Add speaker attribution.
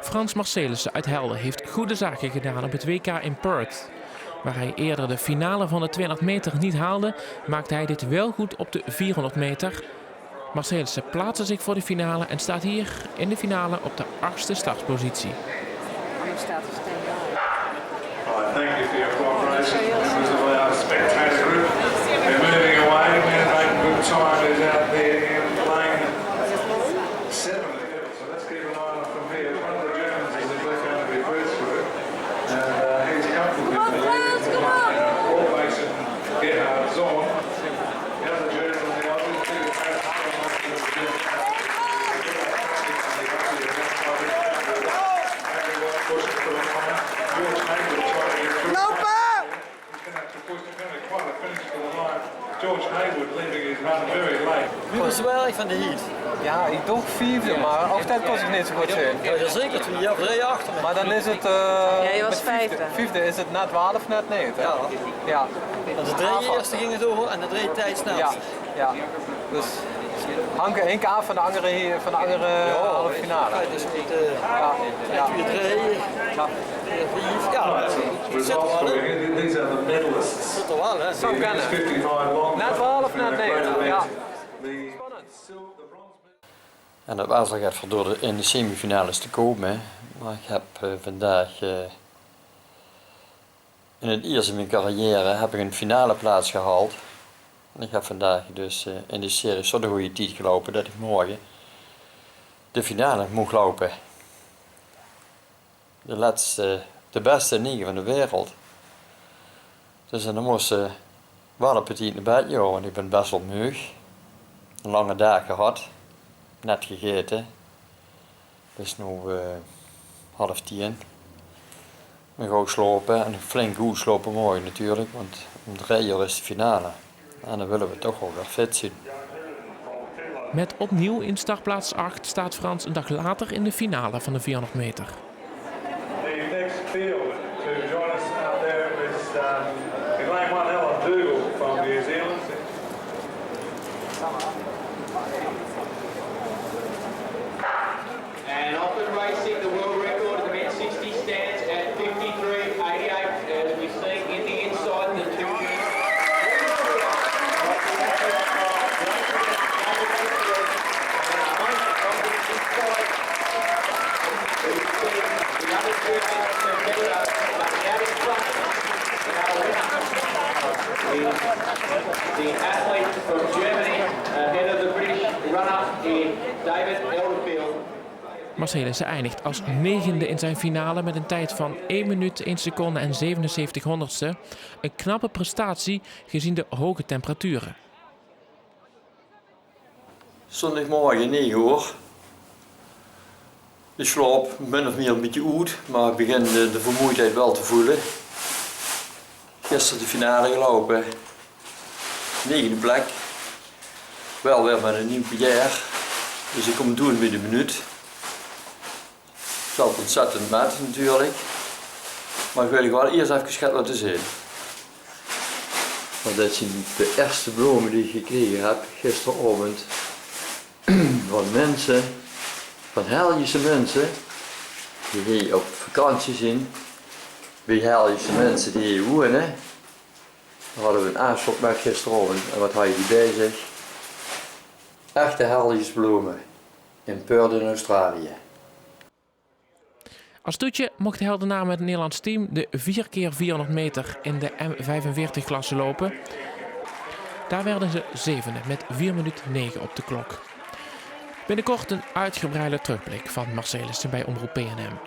Speaker 1: Frans Marcelissen uit Helden heeft goede zaken gedaan op het WK in Perth. Waar hij eerder de finale van de 200 meter niet haalde, maakte hij dit wel goed op de 400 meter. Marcelissen plaatste zich voor de finale en staat hier in de finale op de 8e startpositie.
Speaker 2: Wie was wel echt van de heat?
Speaker 3: Ja, ik dacht vierde, maar altijd kon ik niet zo goed zijn.
Speaker 2: Ja, zeker, toen jij vrij achter me.
Speaker 3: Maar dan is het...
Speaker 4: ja, je was vijfde.
Speaker 3: Vijfde is het na 12, net 9.
Speaker 2: Ja.
Speaker 3: Ja.
Speaker 2: De 3 eerste ging het door en de 3 tijd snel.
Speaker 3: Ja, ja. Dus hangt één keer af van de andere halve finale.
Speaker 2: Ja, dus met ja. 4-3, ja, het zit er wel in. Zit er wel, hè?
Speaker 3: Zou kunnen. Na 12, net 9. Ja.
Speaker 5: En dat Basel gaat voor door in de semifinales te komen. Maar ik heb vandaag in het eerste in mijn carrière heb ik een finale plaats gehaald. En ik heb vandaag dus in de serie zo'n goede tijd gelopen dat ik morgen de finale moet lopen. De beste 9 van de wereld. Dus dan moest wel een petit naar bed, joh, want ik ben best wel moe. Een lange dag gehad. Net gegeten. Dus nu 9:30. We gaan slopen en flink goed slopen morgen natuurlijk, want om 3 uur is de finale. En dan willen we toch wel weer fit zien.
Speaker 1: Met opnieuw in startplaats 8 staat Frans een dag later in de finale van de 400 meter.
Speaker 6: And off and racing, the world record of the men's 60 stands at 53.88 as we see in the inside the two. The athlete from Germany, ahead of the British runner in David Elderfield.
Speaker 1: Marcelissen eindigt als 9e in zijn finale met een tijd van 1 minuut, 1 seconde en 77 honderdste. Een knappe prestatie gezien de hoge temperaturen.
Speaker 5: Zondagmorgen 9 uur. Ik slaap min of meer een beetje uit, maar ik begin de vermoeidheid wel te voelen. Gisteren de finale gelopen. 9e plek. Wel weer met een nieuw PR. Dus ik kom doen bij de minuut. Het is altijd ontzettend met natuurlijk. Maar ik wil wel eerst even laten zien. Want dit zijn de eerste bloemen die ik gekregen heb gisteravond. Van mensen, van Helgische mensen, die hier op vakantie zijn. Bij Helgische mensen die hier wonen. Daar hadden we een afspraak met gisteravond. En wat had je die bij zich? Echte Helgische bloemen. In Perth in Australië.
Speaker 1: Als toetje mocht de Heldenaar met het Nederlands team de 4x400 meter in de M45-klasse lopen. Daar werden ze 7e met 4 minuten 9 op de klok. Binnenkort een uitgebreide terugblik van Marcelissen bij Omroep PNM.